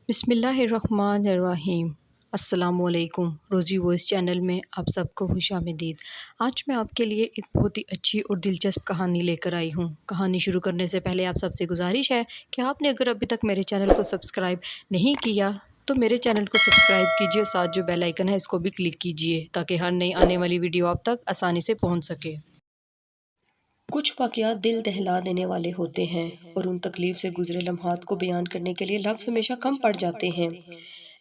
बिस्मिल्लाहिर्रहमानिर्रहीम। अस्सलामुअलैकुम। रोज़ी वॉइस चैनल में आप सबको खुशामदीद। आज मैं आपके लिए एक बहुत ही अच्छी और दिलचस्प कहानी लेकर आई हूँ। कहानी शुरू करने से पहले आप सबसे गुजारिश है कि आपने अगर अभी तक मेरे चैनल को सब्सक्राइब नहीं किया तो मेरे चैनल को सब्सक्राइब कीजिए, साथ जो बेल आइकन है इसको भी क्लिक कीजिए ताकि हर नई आने वाली वीडियो आप तक आसानी से पहुँच सके। कुछ वाक़यात दिल दहला देने वाले होते हैं और उन तकलीफ से गुजरे लम्हात को बयान करने के लिए लफ्ज़ हमेशा कम पड़ जाते हैं।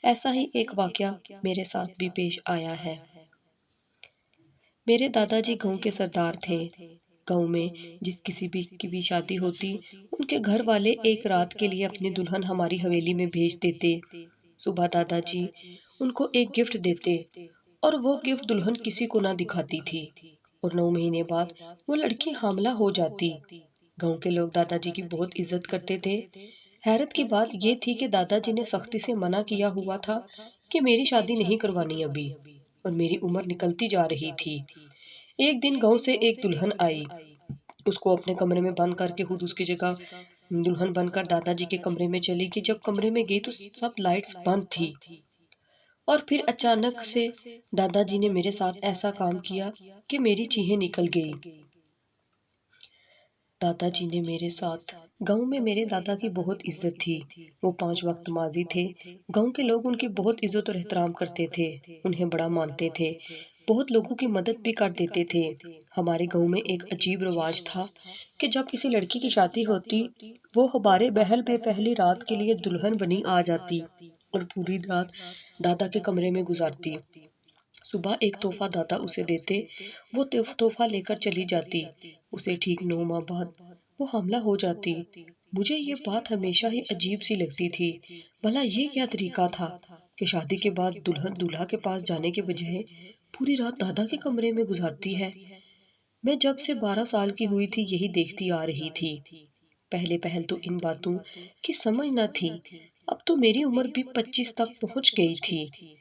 ऐसा ही एक वाक़या मेरे साथ भी पेश आया है। मेरे दादाजी गांव के सरदार थे। गांव में जिस किसी भी की भी शादी होती, उनके घर वाले एक रात के लिए अपनी दुल्हन हमारी हवेली में भेज देते। सुबह दादाजी उनको एक गिफ्ट देते और वो गिफ्ट दुल्हन किसी को ना दिखाती थी और 9 महीने बाद वो लड़की हामला हो जाती। गांव के लोग दादाजी की बहुत इज्जत करते थे। हैरत की बात ये थी कि दादाजी ने सख्ती से मना किया हुआ था कि मेरी शादी नहीं करवानी अभी, और मेरी उम्र निकलती जा रही थी। एक दिन गांव से एक दुल्हन आई। उसको अपने कमरे में बंद करके खुद उसकी जगह दुल्हन बनकर दादाजी के कमरे में चली गई। जब कमरे में गई तो सब लाइट्स बंद थी और फिर अचानक से दादाजी ने मेरे साथ ऐसा काम किया कि मेरी चीखें निकल गई। दादाजी ने मेरे साथ गांव में मेरे दादा की बहुत इज्जत थी। वो 5 वक्त नमाजी थे। गांव के लोग उनकी बहुत इज्जत और एहतराम करते थे, उन्हें बड़ा मानते थे, बहुत लोगों की मदद भी कर देते थे। हमारे गांव में एक अजीब रिवाज था कि जब किसी लड़की की शादी होती, वो हमारे महल में पहली रात के लिए दुल्हन बनी आ जाती और पूरी रात दादा के कमरे में गुजारती। सुबह एक तोहफा दादा उसे देते, वो तोहफा लेकर चली जाती। उसे ठीक 9 माह बाद वो हमला हो जाती। मुझे ये बात हमेशा ही अजीब सी लगती थी। भला ये क्या तरीका था कि शादी के बाद दुल्हन दूल्हा के पास जाने के बजाय पूरी रात दादा के कमरे में गुजारती है। मैं जब से 12 साल की हुई थी यही देखती आ रही थी। पहले पहल तो इन बातों की समझ न थी, अब तो मेरी उम्र भी 25 तक पहुंच गई थी।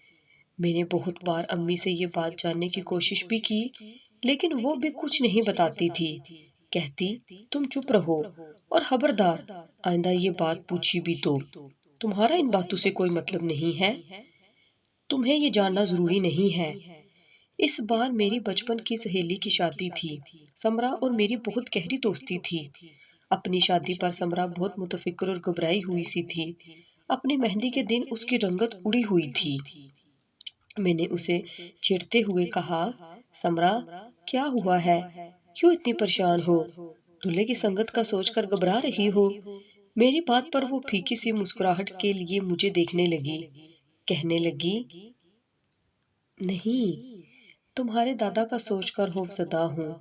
मैंने बहुत बार अम्मी से ये बात जानने की कोशिश भी की, लेकिन वो भी कुछ नहीं बताती थी। कहती, तुम चुप रहो और खबरदार आइंदा ये बात पूछी भी तो तुम्हारा इन बातों से कोई मतलब नहीं है, तुम्हें ये जानना जरूरी नहीं है। इस बार मेरी बचपन की सहेली की शादी थी। समरा और मेरी बहुत गहरी दोस्ती थी। अपनी शादी पर समरा बहुत मुतफिक्र और घबराई हुई सी थी। अपनी मेहंदी के दिन उसकी रंगत उड़ी हुई थी। मैंने उसे छेड़ते हुए कहा, समरा क्या हुआ है, क्यों इतनी परेशान हो, दूल्हे की संगत का सोचकर घबरा रही हो। मेरी बात पर वो फीकी सी मुस्कुराहट के लिए मुझे देखने लगी। कहने लगी, नहीं, तुम्हारे दादा का सोचकर खौफजदा हूँ।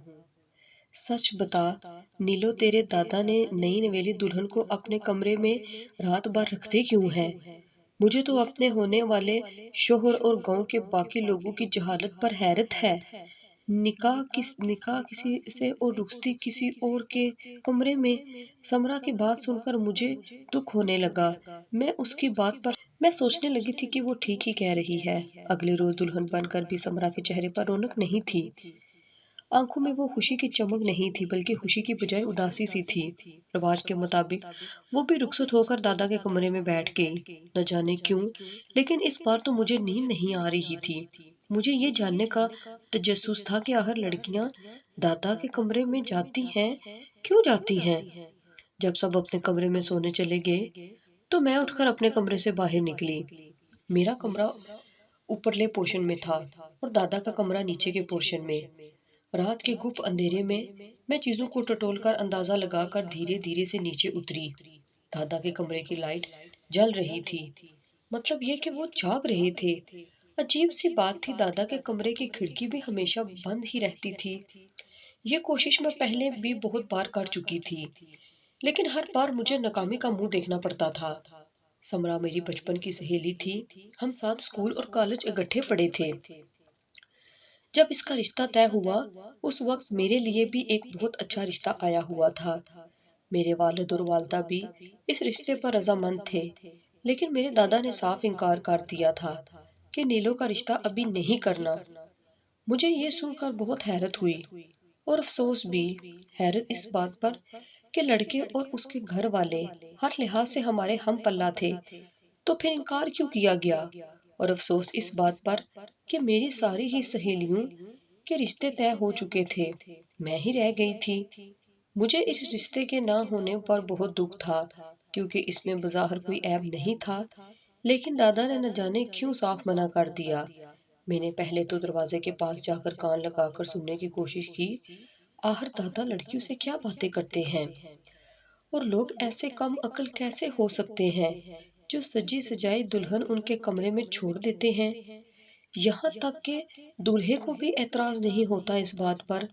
सच बता नीलो, तेरे दादा ने नई नवेली दुल्हन को अपने कमरे में रात भर रखते क्यों हैं? मुझे तो अपने होने वाले शोहर और गांव के बाकी लोगों की जहालत पर हैरत है। निकाह किसी से और रुखसती किसी और के कमरे में। समरा की बात सुनकर मुझे दुख होने लगा। मैं सोचने लगी थी कि वो ठीक ही कह रही है। अगले रोज दुल्हन बनकर भी समरा के चेहरे पर रौनक नहीं थी। आंखों में वो खुशी की चमक नहीं थी, बल्कि खुशी की बजाय उदासी सी थी। रिवाज के मुताबिक वो भी रुखसत होकर दादा के कमरे में बैठ गई। न जाने क्यों, लेकिन इस बार तो मुझे नींद नहीं आ रही थी। मुझे ये जानने का तजस्सुस था कि आखिर लड़कियां दादा के कमरे में जाती हैं, क्यों जाती हैं। जब सब अपने कमरे में सोने चले गए तो मैं उठकर अपने कमरे से बाहर निकली। मेरा कमरा ऊपरले पोर्शन में था और दादा का कमरा नीचे के पोर्शन में। रात के गुप्त अंधेरे में मैं चीजों को टटोलकर अंदाजा लगाकर धीरे धीरे से नीचे उतरी। दादा के कमरे की लाइट जल रही थी, मतलब ये कि वो जाग रहे थे। अजीब सी बात थी, दादा के कमरे की खिड़की भी हमेशा बंद ही रहती थी। ये कोशिश मैं पहले भी बहुत बार कर चुकी थी, लेकिन हर बार मुझे नाकामी का मुंह देखना पड़ता था। समरा मेरी बचपन की सहेली थी। हम साथ स्कूल और कॉलेज इकट्ठे पढ़े थे। जब इसका रिश्ता तय हुआ, उस वक्त मेरे लिए भी एक बहुत अच्छा रिश्ता आया हुआ था। मेरे वालिद और वालदा भी इस रिश्ते पर रजामंद थे, लेकिन मेरे दादा ने साफ इनकार कर दिया था कि नीलो का रिश्ता अभी नहीं करना। मुझे ये सुनकर बहुत हैरत हुई और अफसोस भी। हैरत इस बात पर कि लड़के और उसके घर वाले हर लिहाज से हमारे हम पल्ला थे। तो फिर इनकार क्यों किया गया? और अफसोस इस बात पर कि मेरी सारी ही सहेलियों के रिश्ते तय हो चुके थे, मैं ही रह गई थी। मुझे इस रिश्ते के ना होने पर बहुत दुख था, क्योंकि इसमें बज़ाहिर कोई ऐब नहीं था, लेकिन दादा ने न जाने क्यों साफ मना कर दिया। मैंने पहले तो दरवाजे के पास जाकर कान लगाकर सुनने की कोशिश की, आखिर दादा लड़कियों से क्या बातें करते हैं, और लोग ऐसे कम अक्ल कैसे हो सकते हैं जो सजी सजाई दुल्हन उनके कमरे में छोड़ देते हैं। यहाँ तक कि दूल्हे को भी एतराज नहीं होता इस बात पर।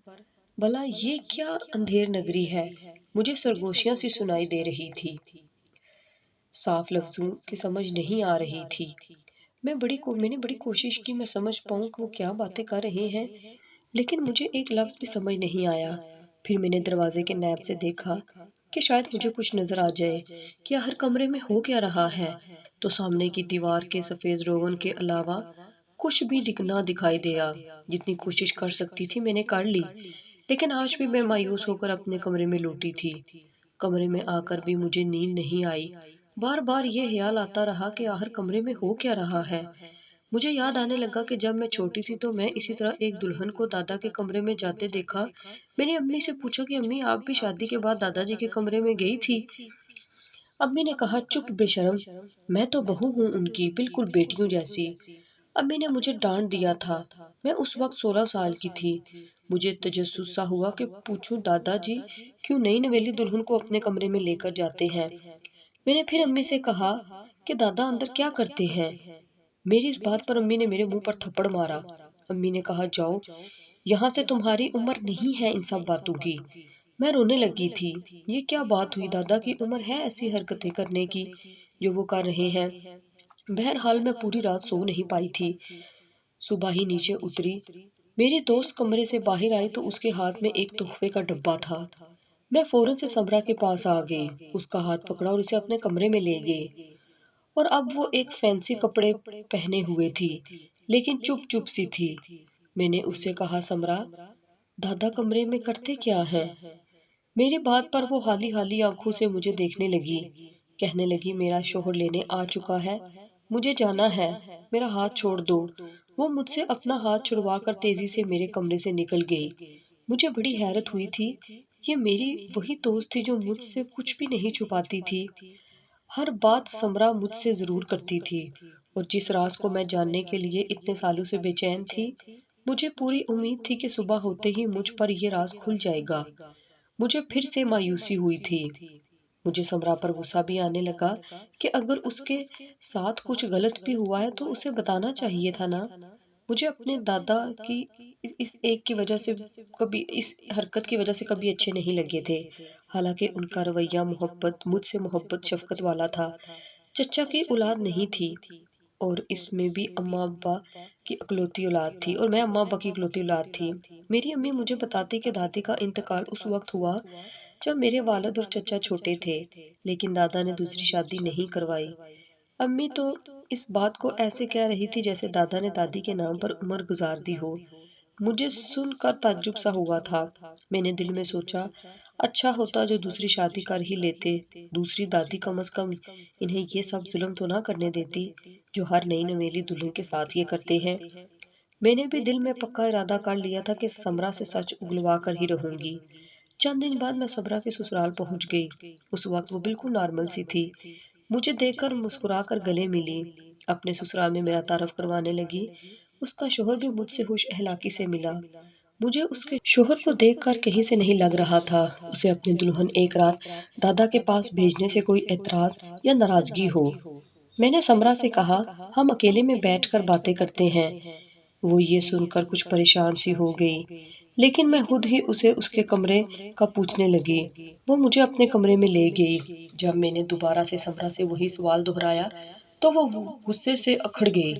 भला ये क्या अंधेर नगरी है? मुझे सरगोशियां सी सुनाई दे रही थी, साफ लफ्जों की समझ नहीं आ रही थी। मैंने बड़ी कोशिश की मैं समझ पाऊं कि वो क्या बातें कर रहे हैं, लेकिन मुझे एक लफ्ज भी समझ नहीं आया। फिर मैंने दरवाजे के नैब से देखा कि शायद मुझे कुछ नजर आ जाए कि हर कमरे में हो क्या रहा है। तो सामने की दीवार के सफेद रोगन के अलावा कुछ भी दिखना दिखाई दिया। जितनी कोशिश कर सकती थी मैंने कर ली, लेकिन आज भी मैं मायूस होकर अपने कमरे में लौटी थी। कमरे में आकर भी मुझे नींद नहीं आई। बार बार ये ख्याल आता रहा कि आखिर कमरे में हो क्या रहा है। मुझे याद आने लगा कि जब मैं छोटी थी तो मैं इसी तरह एक दुल्हन को दादा के कमरे में जाते देखा। मैंने अम्मी से पूछा कि अम्मी, आप भी शादी के बाद दादाजी के कमरे में गई थी? अम्मी ने कहा, चुप बेशरम, मैं तो बहू हूँ उनकी, बिल्कुल बेटियों जैसी। अम्मी ने मुझे डांट दिया था। मैं उस वक्त 16 साल की थी। मुझे तजस्सुस सा हुआ कि पूछूं दादाजी क्यों नई नवेली दुल्हन को अपने कमरे में लेकर जाते हैं। मैंने फिर अम्मी से कहा कि दादा अंदर क्या करते हैं। मेरी इस बात पर अम्मी ने मेरे मुंह पर थप्पड़ मारा। अम्मी ने कहा, जाओ यहाँ से, तुम्हारी उम्र नहीं है इन सब बातों की। मैं रोने लगी थी। ये क्या बात हुई, दादा की उम्र है ऐसी हरकतें करने की जो वो कर रहे हैं। बहरहाल मैं पूरी रात सो नहीं पाई थी। सुबह ही नीचे उतरी। मेरी दोस्त कमरे से बाहर आई तो उसके हाथ में एक तोहफे का डब्बा था। मैं फौरन से समरा के पास आ गई, उसका हाथ पकड़ा और उसे अपने कमरे में ले गई। और अब वो एक फैंसी कपड़े पहने हुए थी, लेकिन चुप चुप सी थी। मैंने उससे कहा, समरा, दादा कमरे में करते क्या हैं? मेरी बात पर वो हाली हाली आंखों से मुझे देखने लगी। कहने लगी, मेरा शोहर लेने आ चुका है, मुझे जाना है, मेरा हाथ छोड़ दो। वो मुझसे अपना हाथ छुड़वा कर तेजी से मेरे कमरे से निकल गई। मुझे बड़ी हैरत हुई थी। ये मेरी वही दोस्त थी जो मुझसे कुछ भी नहीं छुपाती थी। हर बात समरा मुझसे जरूर करती थी, और जिस राज को मैं जानने के लिए इतने सालों से बेचैन थी, मुझे पूरी उम्मीद थी कि सुबह होते ही मुझ पर यह राज खुल जाएगा। मुझे फिर से मायूसी हुई थी। मुझे समरा पर गुस्सा भी आने लगा कि अगर उसके साथ कुछ गलत भी हुआ है तो उसे बताना चाहिए था ना। मुझे अपने दादा की इस एक की वजह से कभी इस हरकत की वजह से कभी अच्छे नहीं लगे थे। हालांकि उनका रवैया मुझसे मोहब्बत शफकत वाला था। चचा की औलाद नहीं थी, और इसमें भी अम्मा अब्बा की इकलौती औलाद थी, और मैं अम्मा अब्बा की इकलौती औलाद थी। मेरी अम्मी मुझे बताती कि दादी का इंतकाल उस वक्त हुआ जब मेरे वालिद और चचा छोटे थे, लेकिन दादा ने दूसरी शादी नहीं करवाई। अम्मी तो इस बात को ऐसे कह रही थी जैसे दादा ने दादी के नाम पर उम्र गुजार दी हो। मुझे सुनकर ताज्जुब सा हुआ था। मैंने दिल में सोचा, अच्छा होता जो दूसरी शादी कर ही लेते। दूसरी दादी कम से कम इन्हें ये सब जुल्म तो ना करने देती जो हर नई नवेली दुल्हन के साथ ये करते हैं। मैंने भी दिल में पक्का इरादा कर लिया था कि समरा से सच उगलवा कर ही रहूंगी। चंद दिन बाद मैं सबरा के ससुराल पहुंच गई। उस वक्त वो बिल्कुल नॉर्मल सी थी। मुझे देखकर मुस्कुराकर गले मिली। अपने ससुराल में मेरा तारफ करवाने लगी। उसका शोहर भी मुझसे खुश अहलाकी से मिला। मुझे उसके शोहर को देखकर कहीं से नहीं लग रहा था उसे अपनी दुल्हन एक रात दादा के पास भेजने से कोई एतराज या नाराजगी हो। मैंने समरा से कहा, हम अकेले में बैठकर बातें करते हैं। वो ये सुनकर कुछ परेशान सी हो गई, लेकिन मैं खुद ही उसे उसके कमरे का पूछने लगी। वो मुझे अपने कमरे में ले गई। जब मैंने दोबारा से समरा से वही सवाल दोहराया तो वो गुस्से से अखड़ गई।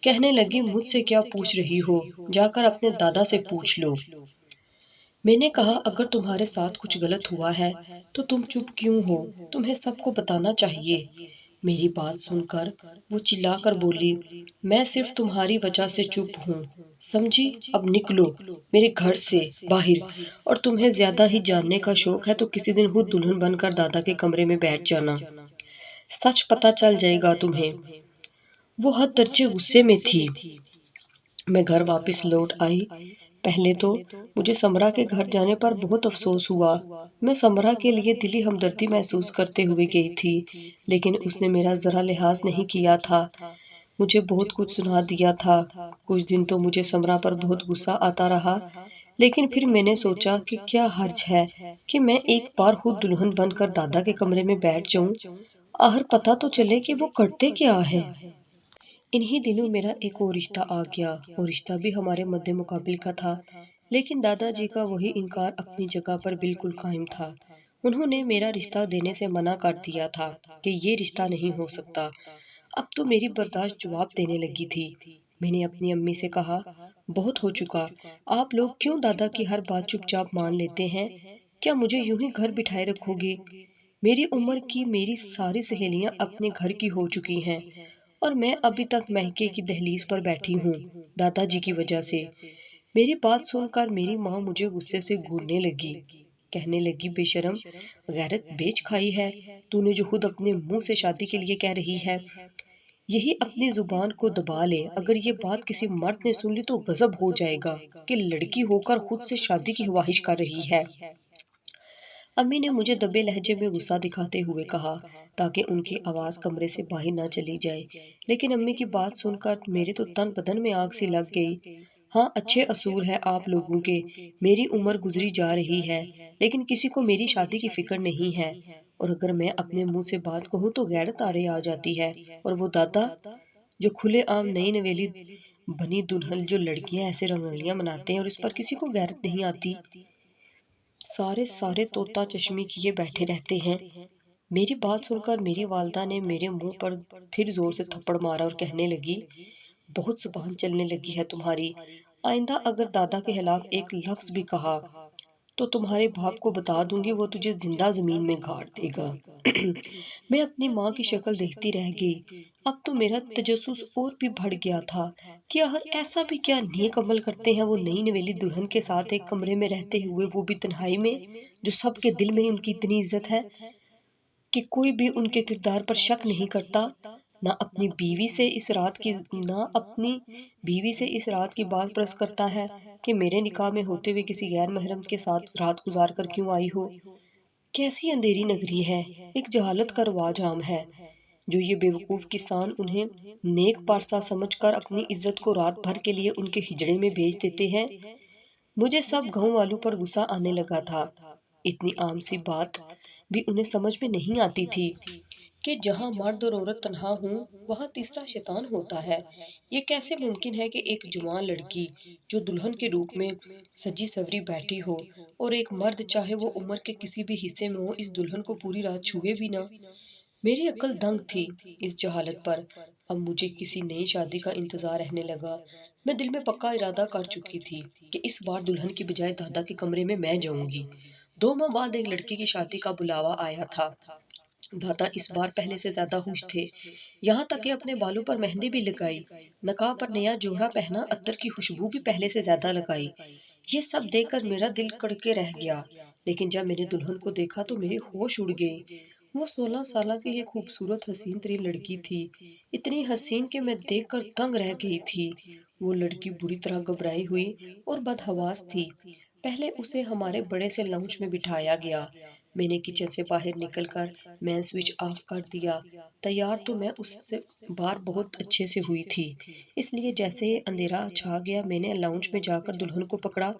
कहने लगी, मुझसे क्या पूछ रही हो, जाकर अपने दादा से पूछ लो। मैंने कहा, अगर तुम्हारे साथ कुछ गलत हुआ है तो तुम चुप क्यों हो? तुम्हें सबको बताना चाहिए। मेरी बात सुनकर वो चिल्लाकर बोली, मैं सिर्फ तुम्हारी वजह से चुप हूँ, समझी? अब निकलो मेरे घर से बाहर, और तुम्हें ज्यादा ही जानने का शौक है तो किसी दिन खुद दुल्हन बनकर दादा के कमरे में बैठ जाना। सच पता चल जाएगा तुम्हें। वो हद दर्जे गुस्से में थी। मैं घर वापस लौट आई। पहले तो मुझे समरा के घर जाने पर बहुत अफसोस हुआ। मैं समरा के लिए दिली हमदर्दी महसूस करते हुए गई थी, लेकिन उसने मेरा जरा लिहाज नहीं किया था। मुझे बहुत कुछ सुना दिया था। कुछ दिन तो मुझे समरा पर बहुत गुस्सा आता रहा, लेकिन फिर मैंने सोचा कि क्या हर्ज है कि मैं एक बार खुद दुल्हन बनकर दादा के कमरे में बैठ जाऊं। आहर पता तो चले कि वो करते क्या है। इन्हीं दिनों मेरा एक और रिश्ता आ गया। वो रिश्ता भी हमारे मध्य मुकाबिल का था, लेकिन दादाजी का वही इनकार अपनी जगह पर बिल्कुल कायम था। उन्होंने मेरा रिश्ता देने से मना कर दिया था कि ये रिश्ता नहीं हो सकता। अब तो मेरी बर्दाश्त जवाब देने लगी थी। मैंने अपनी अम्मी से कहा, बहुत हो चुका। आप लोग क्यों दादा की हर बात चुपचाप मान लेते हैं? क्या मुझे यूं ही घर बिठाए रखोगे? मेरी उम्र की मेरी सारी सहेलियां अपने घर की हो चुकी हैं, और मैं अभी तक महके की दहलीज पर बैठी हूँ, दादाजी की वजह से। मेरी बात सुनकर मेरी माँ मुझे गुस्से से घूरने लगी। कहने लगी, बेशरम, गैरत बेच खाई है तूने जो खुद अपने मुंह से शादी के लिए कह रही है। यही अपनी जुबान को दबा ले। अगर ये बात किसी मर्द ने सुन ली तो गजब हो जाएगा कि लड़की होकर खुद से शादी की ख्वाहिश कर रही है। अम्मी ने मुझे दबे लहजे में गुस्सा दिखाते हुए कहा, ताकि उनकी आवाज कमरे से बाहर ना चली जाए। लेकिन अम्मी की बात सुनकर मेरे तो तन बदन में आग सी लग गई। हाँ, अच्छे असूल है आप लोगों के। मेरी उम्र गुजरी जा रही है, लेकिन किसी को मेरी शादी की फिक्र नहीं है। और अगर मैं अपने मुंह से बात कहूँ तो गैरत तारे आ जाती है। और वो दादा जो खुले आम नई नवेली बनी दुल्हन, जो लड़कियां ऐसे रंगोलियां मनाते हैं और इस पर किसी को गैरत नहीं आती। सारे सारे तोता चश्मी किए बैठे रहते हैं। मेरी बात सुनकर मेरी वालदा ने मेरे मुंह पर फिर जोर से थप्पड़ मारा और कहने लगी, बहुत जुबान चलने लगी है तुम्हारी। आइंदा अगर दादा के खिलाफ एक लफ्ज भी कहा तो तुम्हारे बाप को बता दूंगी, वो तुझे जिंदा जमीन में गाड़ देगा। मैं अपनी माँ की शक्ल देखती रह गई। अब तो मेरा तजस्सुस और भी बढ़ गया था कि हर ऐसा भी क्या नेक अमल करते हैं वो नई नवेली दुल्हन के साथ एक कमरे में रहते हुए, वो भी तन्हाई में, जो सबके दिल में उनकी इतनी इज्जत है कि कोई भी उनके किरदार पर शक नहीं करता। ना अपनी बीवी से इस रात की ना अपनी बीवी से इस रात की बात प्रस करता है कि मेरे निकाह में होते हुए किसी गैर महरम के साथ रात गुजार कर क्यों आई हो। कैसी अंधेरी नगरी है, एक जहालत का रवाज आम है, जो ये बेवकूफ किसान उन्हें नेक पारसा समझकर अपनी इज्जत को रात भर के लिए उनके हिजड़े में भेज देते हैं। मुझे सब गांव वालों पर गुस्सा आने लगा था। इतनी आम सी बात भी उन्हें समझ में नहीं आती थी कि जहां मर्द और औरत तन्हा हों वहां तीसरा शैतान होता है। ये कैसे मुमकिन है कि एक जवान लड़की जो दुल्हन के रूप में सजी सवरी बैठी हो और एक मर्द, चाहे वो उम्र के किसी भी हिस्से में हो, इस दुल्हन को पूरी रात छुए भी ना। मेरी अक्ल दंग थी इस जहालत पर। अब मुझे किसी नई शादी का इंतजार रहने लगा। मैं दिल में पक्का इरादा कर चुकी थी कि इस बार दुल्हन की बजाय दादा के कमरे में मैं जाऊंगी। 2 माह बाद एक लड़की की शादी का बुलावा आया था। दादा इस बार पहले से ज्यादा खुश थे। यहाँ तक कि अपने बालों पर मेहंदी भी लगाई, नकाब पर नया जोड़ा पहना, अत्तर की खुशबू भी पहले से ज्यादा लगाई। ये सब देखकर मेरा दिल कड़के रह गया। लेकिन जब मैंने दुल्हन को देखा तो मेरे होश उड़ गए। वो 16 साल की एक खूबसूरत हसीन तरीन लड़की थी, इतनी हसीन कि मैं देखकर दंग रह गई थी। वो लड़की बुरी तरह घबराई हुई और बदहवास थी। पहले उसे हमारे बड़े से लाउंज में बिठाया गया। मैंने किचन से बाहर निकलकर मैन स्विच ऑफ कर दिया। तैयार तो मैं उससे बार बहुत अच्छे से हुई थी, इसलिए जैसे ही अंधेरा छा गया मैंने लाउंज में जाकर दुल्हन को पकड़ा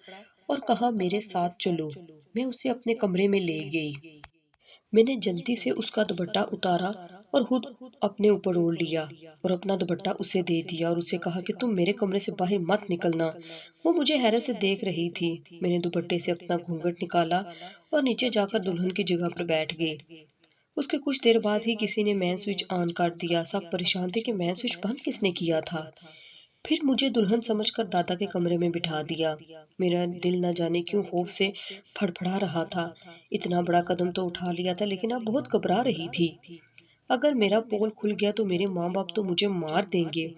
और कहा, मेरे साथ चलो। मैं उसे अपने कमरे में ले गई। मैंने जल्दी से उसका दुपट्टा उतारा और खुद अपने ऊपर ओढ़ लिया और अपना दुपट्टा उसे दे दिया और उसे कहा कि तुम मेरे कमरे से बाहर मत निकलना। वो मुझे हैरत से देख रही थी। मैंने दुपट्टे से अपना घूंघट निकाला और नीचे जाकर दुल्हन की जगह पर बैठ गई। उसके कुछ देर बाद ही किसी ने मैन स्विच ऑन कर दिया। सब परेशान थे कि मैन स्विच बंद किसने किया था। फिर मुझे दुल्हन समझकर दादा के कमरे में बिठा दिया। मेरा दिल न जाने क्यों खौफ से फड़फड़ा रहा था। इतना बड़ा कदम तो उठा लिया था, लेकिन अब बहुत घबरा रही थी। अगर मेरा पोल खुल गया तो मेरे माँ बाप तो मुझे मार देंगे।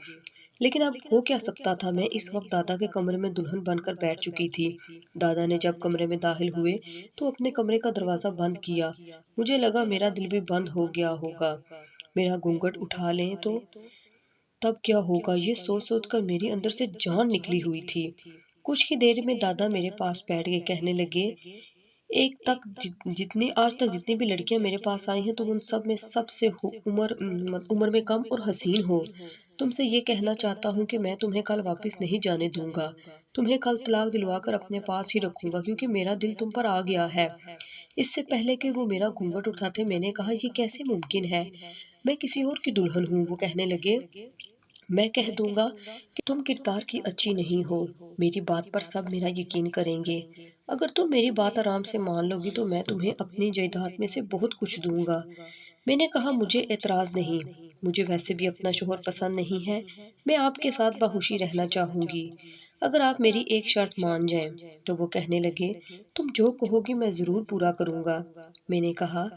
लेकिन अब हो क्या सकता था। मैं इस वक्त दादा के कमरे में दुल्हन बनकर बैठ चुकी थी। दादा ने जब कमरे में दाखिल हुए तो अपने कमरे का दरवाजा बंद किया। मुझे लगा मेरा दिल भी बंद हो गया होगा। मेरा घूंघट उठा लें तो तब क्या होगा, ये सोच सोच कर मेरी अंदर से जान निकली हुई थी। कुछ ही देर में दादा मेरे पास बैठ गए, कहने लगे, जितनी आज तक जितनी भी लड़कियां मेरे पास आई हैं, तुम उन सब में सबसे उम्र में कम और हसीन हो। तुमसे ये कहना चाहता हूँ कि मैं तुम्हें कल वापस नहीं जाने दूंगा। तुम्हें कल तलाक दिलवा कर अपने पास ही रखूंगा, क्योंकि मेरा दिल तुम पर आ गया है। इससे पहले कि वो मेरा घूंघट उठाते, मैंने कहा, ये कैसे मुमकिन है, मैं किसी और की दुल्हन हूँ। वो कहने लगे, मैं कह दूंगा कि तुम किरदार की अच्छी नहीं हो। मेरी बात पर सब मेरा यकीन करेंगे। अगर तुम मेरी बात आराम से मान लोगी तो मैं तुम्हें अपनी जायदाद में से बहुत कुछ दूंगा। मैंने कहा, मुझे एतराज नहीं, मुझे वैसे भी अपना शोहर पसंद नहीं है। मैं आपके साथ बाहुशी रहना चाहूंगी, अगर आप मेरी एक शर्त मान जाएं। तो वो कहने लगे, तुम जो कहोगी मैं जरूर पूरा करूंगा। मैंने कहा,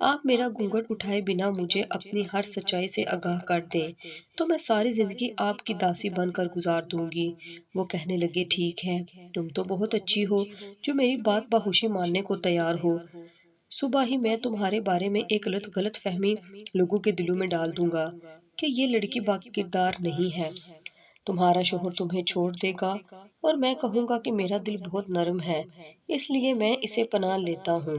आप मेरा घूंघट उठाए बिना मुझे अपनी हर सच्चाई से आगाह कर दें, तो मैं सारी जिंदगी आपकी दासी बनकर गुजार दूंगी। वो कहने लगे, ठीक है, तुम तो बहुत अच्छी हो जो मेरी बात बाहुशी मानने को तैयार हो। सुबह ही मैं तुम्हारे बारे में एक गलत फहमी लोगों के दिलों में डाल दूंगा कि ये लड़की बाकी किरदार नहीं है। तुम्हारा शोहर तुम्हें छोड़ देगा और मैं कहूंगा कि मेरा दिल बहुत नरम है, इसलिए मैं इसे पनाह लेता हूँ।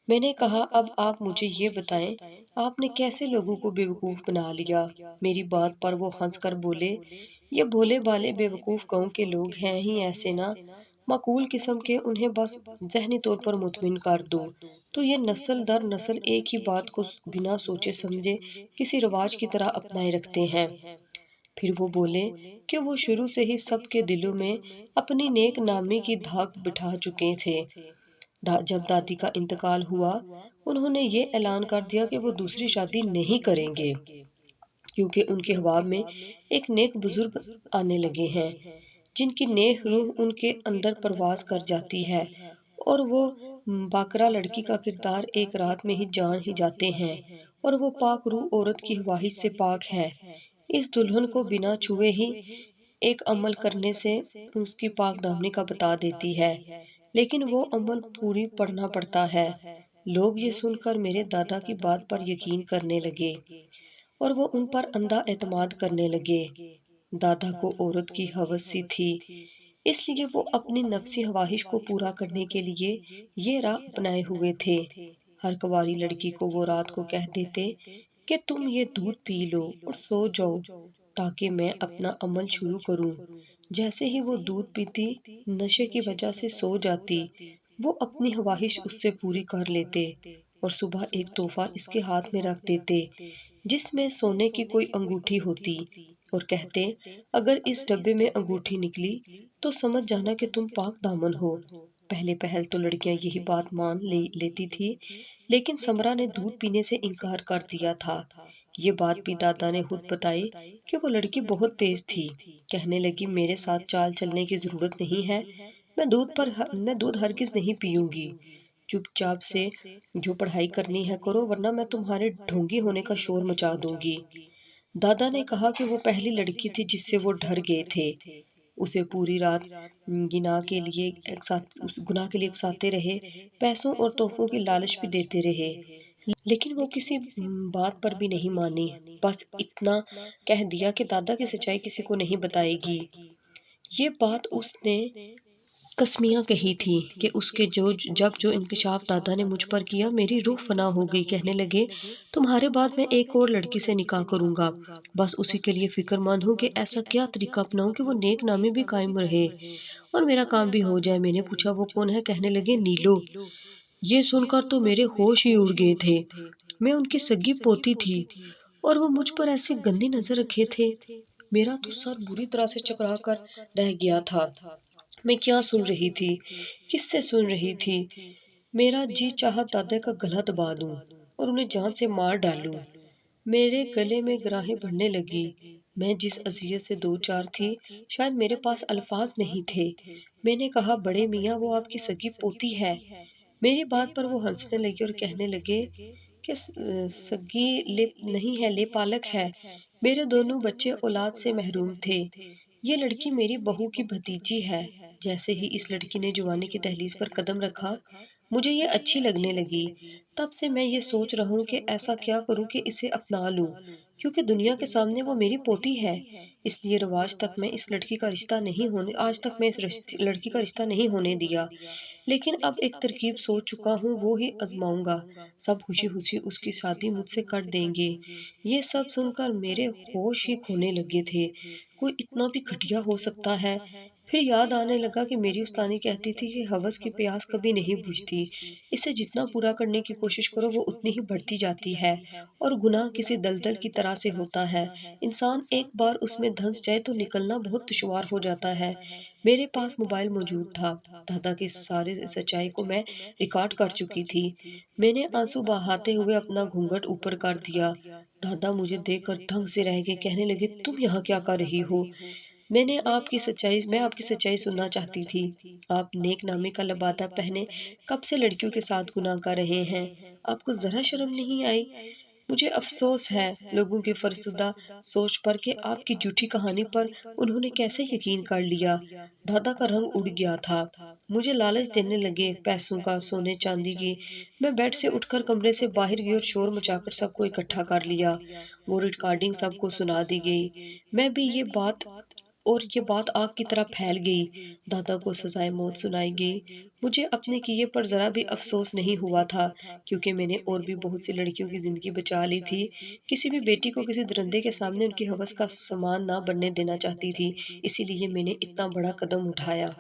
मैंने कहा, अब आप मुझे ये बताएं, आपने कैसे लोगों को बेवकूफ बना लिया। मेरी बात पर वो हंसकर बोले, ये भोले भाले बेवकूफ गांव के लोग हैं ही ऐसे ना, माकूल किस्म के, उन्हें बस जहनी तौर पर मुतमिन कर दो तो ये नस्ल दर नस्ल एक ही बात को बिना सोचे समझे किसी रिवाज की तरह अपनाए रखते हैं। फिर वो बोले कि वो शुरू से ही सबके दिलों में अपनी नेक नामी की धाक बिठा चुके थे। जब दादी का इंतकाल हुआ, उन्होंने ये ऐलान कर दिया कि वो दूसरी शादी नहीं करेंगे, क्योंकि उनके ख्वाब में एक नेक बुजुर्ग आने लगे हैं, जिनकी नेक रूह उनके अंदर परवाज कर जाती है, और वो बाकरा लड़की का किरदार एक रात में ही जान ही जाते हैं, और वो पाक रूह औरत की ख्वाहिश से पाक है। इस दुल्हन को बिना छुए ही एक अमल करने से उसकी पाक दामनी का बता देती है, लेकिन वो अमल पूरी पढ़ना पड़ता है। लोग ये सुनकर मेरे दादा की बात पर यकीन करने लगे और वो उन पर अंधा एतमाद करने लगे। दादा को औरत की हवस सी थी, इसलिए वो अपनी नफ्सी ख्वाहिश को पूरा करने के लिए ये राह अपनाए हुए थे। हर कुंवारी लड़की को वो रात को कह देते कि तुम ये दूध पी लो और सो जाओ, ताकि मैं अपना अमल शुरू करूं। जैसे ही वो दूध पीती, नशे की वजह से सो जाती, वो अपनी ख्वाहिश उससे पूरी कर लेते और सुबह एक तोहफा इसके हाथ में रख देते, जिसमें सोने की कोई अंगूठी होती, और कहते, अगर इस डब्बे में अंगूठी निकली तो समझ जाना कि तुम पाक दामन हो। पहले पहल तो लड़कियां यही बात मान लेती थी, लेकिन समरा ने दूध पीने से इनकार कर दिया था। ये बात भी दादा ने खुद बताई कि वो लड़की बहुत तेज थी। कहने लगी, मेरे साथ चाल चलने की जरूरत नहीं है, मैं दूध हरगिज नहीं पीऊंगी। चुपचाप से जो पढ़ाई करनी है करो, वरना मैं तुम्हारे ढोंगी होने का शोर मचा दूंगी। दादा ने कहा कि वो पहली लड़की थी जिससे वो डर गए थे। उसे पूरी रात गुनाह के लिए उकसाते रहे, पैसों और तोहफों की लालच भी देते रहे, लेकिन वो किसी बात पर भी नहीं मानी। बस इतना कह दिया कि दादा की सच्चाई किसी को नहीं बताएगी। ये बात उसने कसमियाँ कही थी कि उसके जो इंकशाफ दादा ने मुझ पर किया, मेरी रूह फना हो गई। कहने लगे, तुम्हारे बाद मैं एक और लड़की से निकाह करूंगा, बस उसी के लिए फिक्रमंद हूँ कि ऐसा क्या तरीका अपनाऊं कि वो नेक नामी भी कायम रहे और मेरा काम भी हो जाए। मैंने पूछा, वो कौन है? कहने लगे, नीलो। ये सुनकर तो मेरे होश ही उड़ गए थे। मैं उनकी सगी पोती थी और वो मुझ पर ऐसी गंदी नजर रखे थे। मेरा तो सर बुरी तरह से चकरा कर रह गया था। मैं क्या सुन रही थी, किससे सुन रही थी? मेरा जी चाहा दादा का गला दबा दूं और उन्हें जान से मार डालूं। मेरे गले में ग्राहें बढ़ने लगी। मैं जिस अजियत से दो चार थी, शायद मेरे पास अल्फाज नहीं थे। मैंने कहा, बड़े मियाँ, वो आपकी सगी पोती है। मेरी बात पर वो हंसने लगे और कहने लगे कि सगी ले नहीं है, ले पालक है। मेरे दोनों बच्चे औलाद से महरूम थे। ये लड़की मेरी बहू की भतीजी है। जैसे ही इस लड़की ने जवानी की दहलीज पर कदम रखा, मुझे ये अच्छी लगने लगी। तब से मैं ये सोच रहा हूँ कि ऐसा क्या करूँ कि इसे अपना लूँ, क्योंकि दुनिया के सामने वो मेरी पोती है। इसलिए आज तक मैं इस लड़की का रिश्ता नहीं होने आज तक मैं इस लड़की का रिश्ता नहीं होने दिया। लेकिन अब एक तरकीब सोच चुका हूँ, वो ही आज़माऊँगा। सब खुशी-खुशी उसकी शादी मुझसे कर देंगे। ये सब सुनकर मेरे होश ही खोने लगे थे। कोई इतना भी घटिया हो सकता है? फिर याद आने लगा कि मेरी उस्तानी कहती थी कि हवस की प्यास कभी नहीं बुझती। इसे जितना पूरा करने की कोशिश करो वो उतनी ही बढ़ती जाती है और गुनाह किसी दलदल की तरह से होता है। इंसान एक बार उसमें धंस जाए तो निकलना बहुत दुश्वार हो जाता है। मेरे पास मोबाइल मौजूद था। दादा की सारी सच्चाई को मैं रिकॉर्ड कर चुकी थी। मैंने आंसू बहाते हुए अपना घूंघट ऊपर कर दिया। दादा मुझे देखकर दंग से रह गए, कहने लगे, तुम यहाँ क्या कर रही हो? मैं आपकी सच्चाई सुनना चाहती थी। आप नेक नामे का लबादा पहने कब से लड़कियों के साथ गुनाह कर रहे हैं? आपको ज़रा शर्म नहीं आई? मुझे अफ़सोस है लोगों की फरसुदा सोच पर कि आपकी झूठी कहानी पर उन्होंने कैसे यकीन कर लिया। दादा का रंग उड़ गया था। मुझे लालच देने लगे पैसों का, सोने चांदी की। मैं बेड से उठकर कमरे से बाहर गई और शोर मचाकर सबको इकट्ठा कर लिया। वो रिकॉर्डिंग सबको सुना दी गई। मैं भी ये बात आग की तरह फैल गई। दादा को सजाए मौत सुनाई गई। मुझे अपने किए पर जरा भी अफसोस नहीं हुआ था, क्योंकि मैंने और भी बहुत सी लड़कियों की जिंदगी बचा ली थी। किसी भी बेटी को किसी दरिंदे के सामने उनकी हवस का सामान ना बनने देना चाहती थी। इसीलिए मैंने इतना बड़ा कदम उठाया।